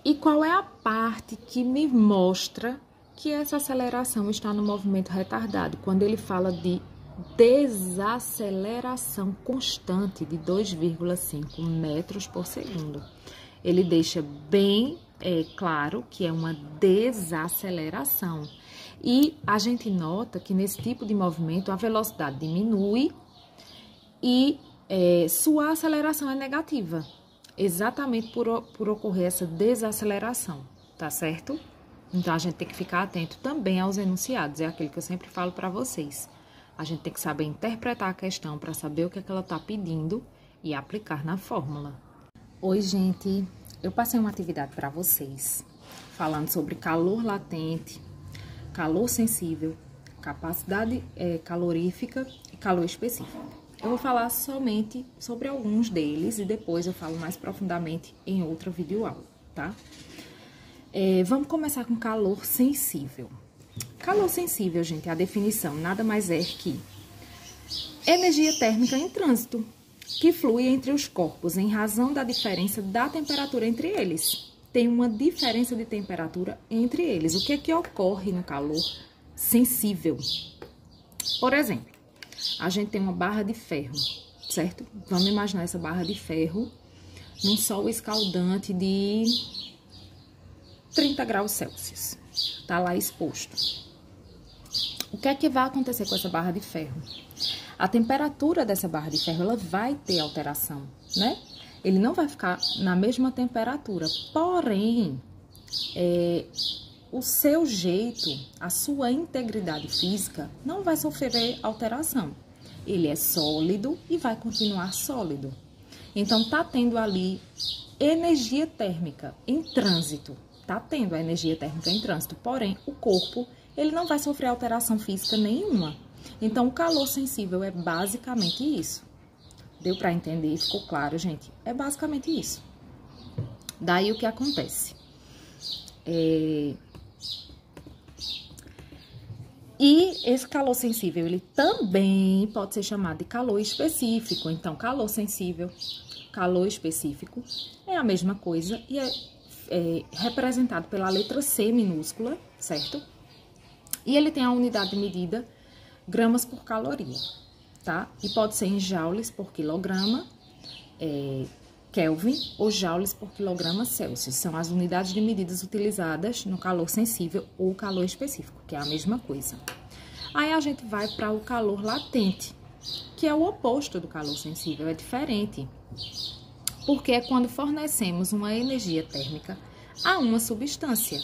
E qual é a parte que me mostra que essa aceleração está no movimento retardado? Quando ele fala de desaceleração constante de 2,5 metros por segundo. Ele deixa bem claro que é uma desaceleração. E a gente nota que nesse tipo de movimento a velocidade diminui e sua aceleração é negativa. Exatamente por ocorrer essa desaceleração, tá certo? Então, a gente tem que ficar atento também aos enunciados, é aquilo que eu sempre falo para vocês. A gente tem que saber interpretar a questão para saber o que é que ela está pedindo e aplicar na fórmula. Oi, gente, eu passei uma atividade para vocês, falando sobre calor latente, calor sensível, capacidade calorífica e calor específico. Eu vou falar somente sobre alguns deles e depois eu falo mais profundamente em outra videoaula, tá? Vamos começar com calor sensível. Calor sensível, gente, a definição nada mais é que energia térmica em trânsito, que flui entre os corpos em razão da diferença da temperatura entre eles. Tem uma diferença de temperatura entre eles. O que é que ocorre no calor sensível? Por exemplo, a gente tem uma barra de ferro, certo? Vamos imaginar essa barra de ferro num sol escaldante de 30 graus Celsius. Tá lá exposto. O que é que vai acontecer com essa barra de ferro? A temperatura dessa barra de ferro, ela vai ter alteração, né? Ele não vai ficar na mesma temperatura, porém, o seu jeito, a sua integridade física não vai sofrer alteração. Ele é sólido e vai continuar sólido. Então, tá tendo ali energia térmica em trânsito. Tá tendo a energia térmica em trânsito, porém, o corpo, ele não vai sofrer alteração física nenhuma. Então, o calor sensível é basicamente isso. Deu para entender? Ficou claro, gente? É basicamente isso. Daí, o que acontece? E esse calor sensível, ele também pode ser chamado de calor específico. Então, calor sensível, calor específico é a mesma coisa e é representado pela letra C minúscula, certo? E ele tem a unidade de medida gramas por caloria, tá? E pode ser em joules por quilograma, Kelvin ou joules por quilograma Celsius. São as unidades de medidas utilizadas no calor sensível ou calor específico, que é a mesma coisa. Aí a gente vai para o calor latente, que é o oposto do calor sensível, é diferente. Porque é quando fornecemos uma energia térmica a uma substância.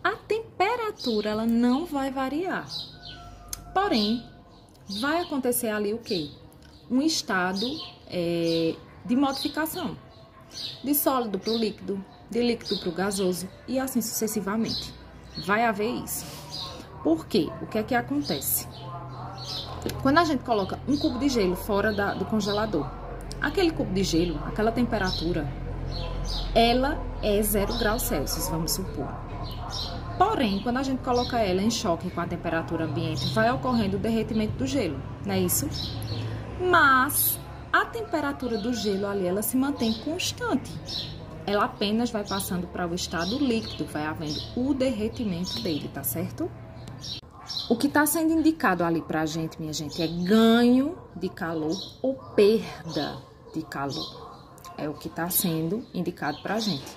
A temperatura, ela não vai variar. Porém, vai acontecer ali o quê? Um estado de modificação. De sólido para o líquido, de líquido para o gasoso e assim sucessivamente. Vai haver isso. Por quê? O que é que acontece? Quando a gente coloca um cubo de gelo fora do congelador, aquele cubo de gelo, aquela temperatura, ela é 0 graus Celsius, vamos supor. Porém, quando a gente coloca ela em choque com a temperatura ambiente, vai ocorrendo o derretimento do gelo, não é isso? Mas a temperatura do gelo ali, ela se mantém constante. Ela apenas vai passando para o estado líquido, vai havendo o derretimento dele, tá certo? O que está sendo indicado ali pra gente, minha gente, é ganho de calor ou perda de calor. É o que está sendo indicado pra gente.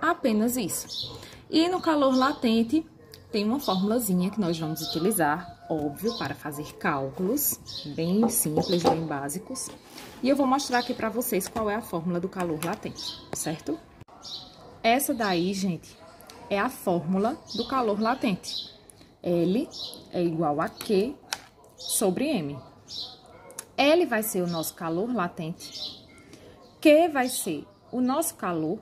Apenas isso. E no calor latente, tem uma formulazinha que nós vamos utilizar, óbvio, para fazer cálculos bem simples, bem básicos. E eu vou mostrar aqui para vocês qual é a fórmula do calor latente, certo? Essa daí, gente, é a fórmula do calor latente. L é igual a Q sobre M. L vai ser o nosso calor latente, Q vai ser o nosso calor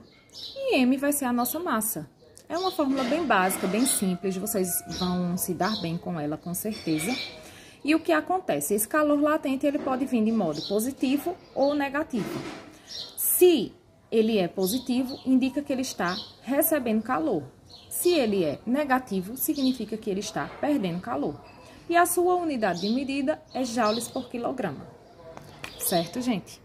e M vai ser a nossa massa. É uma fórmula bem básica, bem simples, vocês vão se dar bem com ela, com certeza. E o que acontece? Esse calor latente, ele pode vir de modo positivo ou negativo. Se ele é positivo, indica que ele está recebendo calor. Se ele é negativo, significa que ele está perdendo calor. E a sua unidade de medida é joules por quilograma. Certo, gente?